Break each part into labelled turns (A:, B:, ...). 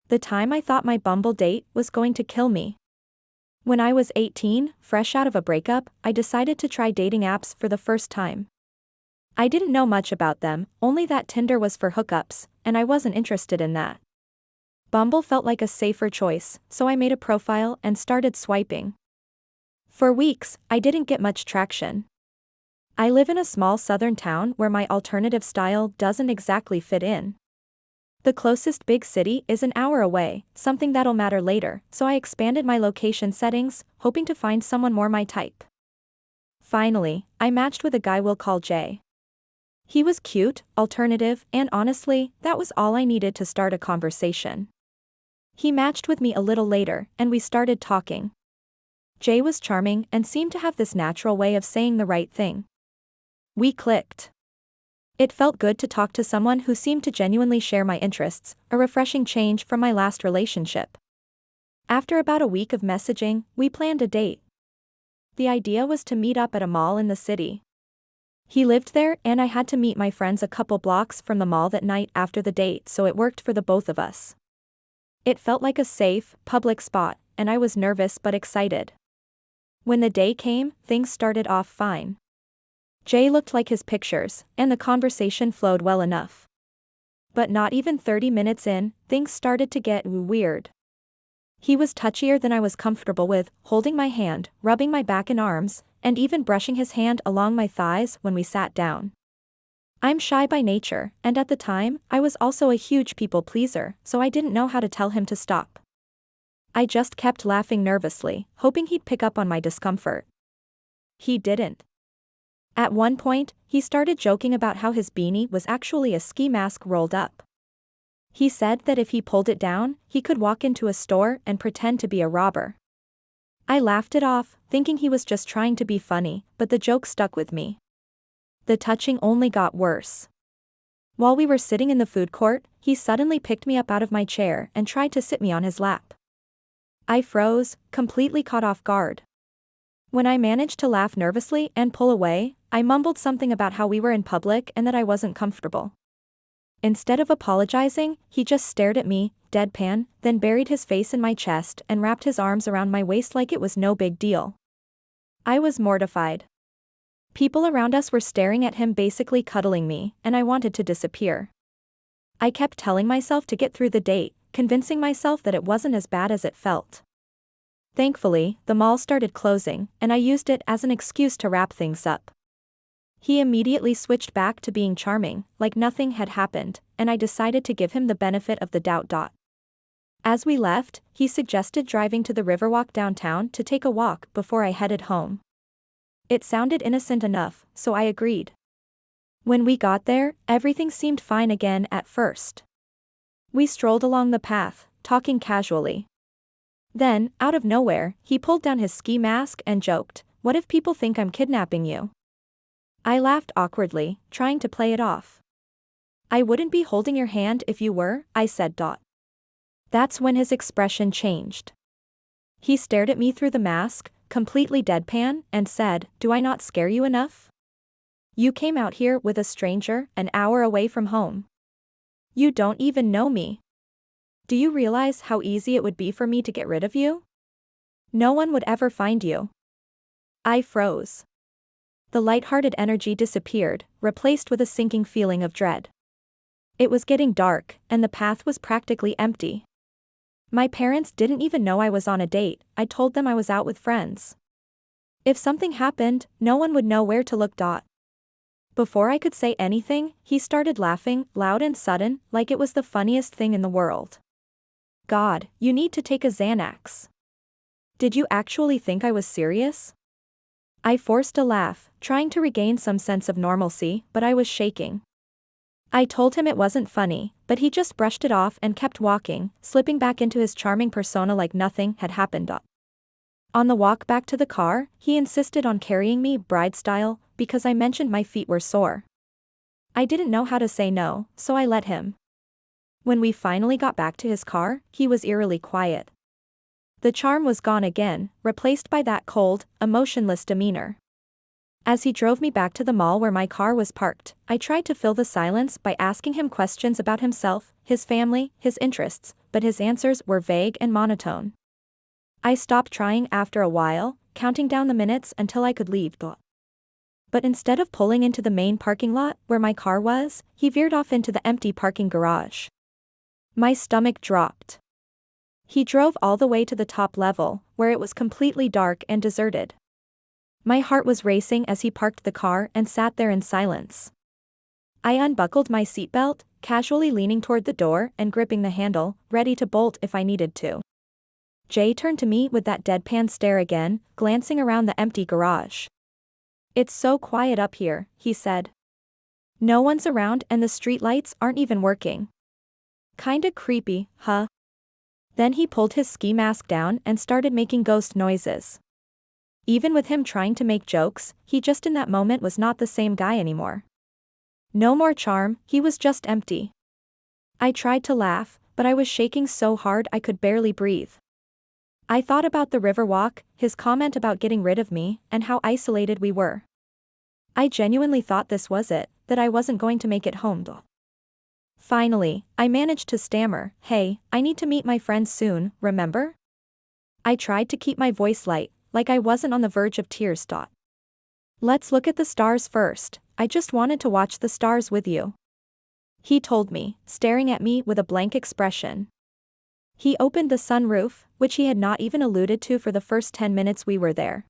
A: The time I thought my Bumble date was going to kill me. When I was 18, fresh out of a breakup, I decided to try dating apps for the first time. I didn't know much about them, only that Tinder was for hookups, and I wasn't interested in that. Bumble felt like a safer choice, so I made a profile and started swiping. For weeks, I didn't get much traction. I live in a small southern town where my alternative style doesn't exactly fit in. The closest big city is an hour away, something that'll matter later, so I expanded my location settings, hoping to find someone more my type. Finally, I matched with a guy we'll call Jay. He was cute, alternative, and honestly, that was all I needed to start a conversation. He matched with me a little later, and we started talking. Jay was charming and seemed to have this natural way of saying the right thing. We clicked. It felt good to talk to someone who seemed to genuinely share my interests, a refreshing change from my last relationship. After about a week of messaging, we planned a date. The idea was to meet up at a mall in the city. He lived there and I had to meet my friends a couple blocks from the mall that night after the date, so it worked for the both of us. It felt like a safe, public spot, and I was nervous but excited. When the day came, things started off fine. Jay looked like his pictures, and the conversation flowed well enough. But not even 30 minutes in, things started to get weird. He was touchier than I was comfortable with, holding my hand, rubbing my back and arms, and even brushing his hand along my thighs when we sat down. I'm shy by nature, and at the time, I was also a huge people pleaser, so I didn't know how to tell him to stop. I just kept laughing nervously, hoping he'd pick up on my discomfort. He didn't. At one point, he started joking about how his beanie was actually a ski mask rolled up. He said that if he pulled it down, he could walk into a store and pretend to be a robber. I laughed it off, thinking he was just trying to be funny, but the joke stuck with me. The touching only got worse. While we were sitting in the food court, he suddenly picked me up out of my chair and tried to sit me on his lap. I froze, completely caught off guard. When I managed to laugh nervously and pull away, I mumbled something about how we were in public and that I wasn't comfortable. Instead of apologizing, he just stared at me, deadpan, then buried his face in my chest and wrapped his arms around my waist like it was no big deal. I was mortified. People around us were staring at him, basically cuddling me, and I wanted to disappear. I kept telling myself to get through the date, convincing myself that it wasn't as bad as it felt. Thankfully, the mall started closing, and I used it as an excuse to wrap things up. He immediately switched back to being charming, like nothing had happened, and I decided to give him the benefit of the doubt. As we left, he suggested driving to the Riverwalk downtown to take a walk before I headed home. It sounded innocent enough, so I agreed. When we got there, everything seemed fine again at first. We strolled along the path, talking casually. Then, out of nowhere, he pulled down his ski mask and joked, "What if people think I'm kidnapping you?" I laughed awkwardly, trying to play it off. "I wouldn't be holding your hand if you were," I said. That's when his expression changed. He stared at me through the mask, completely deadpan, and said, "Do I not scare you enough? You came out here with a stranger, an hour away from home. You don't even know me. Do you realize how easy it would be for me to get rid of you? No one would ever find you." I froze. The lighthearted energy disappeared, replaced with a sinking feeling of dread. It was getting dark, and the path was practically empty. My parents didn't even know I was on a date. I told them I was out with friends. If something happened, no one would know where to look. Before I could say anything, he started laughing, loud and sudden, like it was the funniest thing in the world. "God, you need to take a Xanax. Did you actually think I was serious?" I forced a laugh, trying to regain some sense of normalcy, but I was shaking. I told him it wasn't funny, but he just brushed it off and kept walking, slipping back into his charming persona like nothing had happened. On the walk back to the car, he insisted on carrying me bride style, because I mentioned my feet were sore. I didn't know how to say no, so I let him. When we finally got back to his car, he was eerily quiet. The charm was gone again, replaced by that cold, emotionless demeanor. As he drove me back to the mall where my car was parked, I tried to fill the silence by asking him questions about himself, his family, his interests, but his answers were vague and monotone. I stopped trying after a while, counting down the minutes until I could leave. But instead of pulling into the main parking lot where my car was, he veered off into the empty parking garage. My stomach dropped. He drove all the way to the top level, where it was completely dark and deserted. My heart was racing as he parked the car and sat there in silence. I unbuckled my seatbelt, casually leaning toward the door and gripping the handle, ready to bolt if I needed to. Jay turned to me with that deadpan stare again, glancing around the empty garage. "It's so quiet up here," he said. "No one's around and the streetlights aren't even working. Kinda creepy, huh?" Then he pulled his ski mask down and started making ghost noises. Even with him trying to make jokes, he just in that moment was not the same guy anymore. No more charm, he was just empty. I tried to laugh, but I was shaking so hard I could barely breathe. I thought about the river walk, his comment about getting rid of me, and how isolated we were. I genuinely thought this was it, that I wasn't going to make it home. Finally, I managed to stammer, "Hey, I need to meet my friends soon, remember?" I tried to keep my voice light, like I wasn't on the verge of tears. "Let's look at the stars first, I just wanted to watch the stars with you," he told me, staring at me with a blank expression. He opened the sunroof, which he had not even alluded to for the first 10 minutes we were there.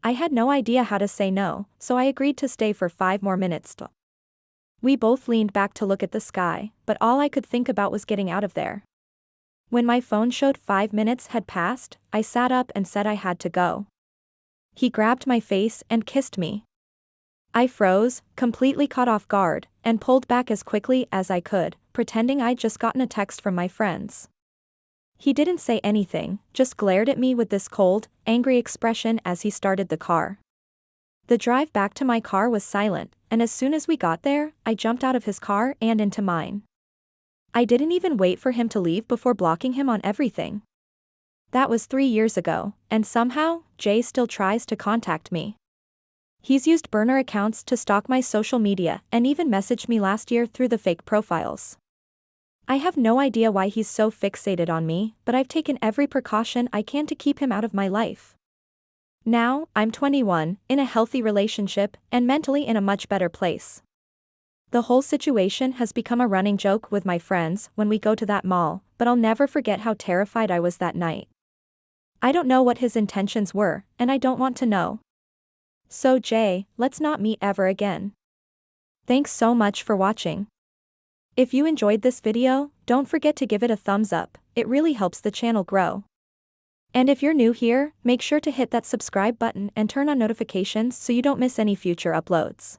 A: I had no idea how to say no, so I agreed to stay for 5 more minutes. We both leaned back to look at the sky, but all I could think about was getting out of there. When my phone showed 5 minutes had passed, I sat up and said I had to go. He grabbed my face and kissed me. I froze, completely caught off guard, and pulled back as quickly as I could, pretending I'd just gotten a text from my friends. He didn't say anything, just glared at me with this cold, angry expression as he started the car. The drive back to my car was silent, and as soon as we got there, I jumped out of his car and into mine. I didn't even wait for him to leave before blocking him on everything. That was 3 years ago, and somehow, Jay still tries to contact me. He's used burner accounts to stalk my social media and even messaged me last year through the fake profiles. I have no idea why he's so fixated on me, but I've taken every precaution I can to keep him out of my life. Now, I'm 21, in a healthy relationship, and mentally in a much better place. The whole situation has become a running joke with my friends when we go to that mall, but I'll never forget how terrified I was that night. I don't know what his intentions were, and I don't want to know. So Jay, let's not meet ever again. Thanks so much for watching. If you enjoyed this video, don't forget to give it a thumbs up, it really helps the channel grow. And if you're new here, make sure to hit that subscribe button and turn on notifications so you don't miss any future uploads.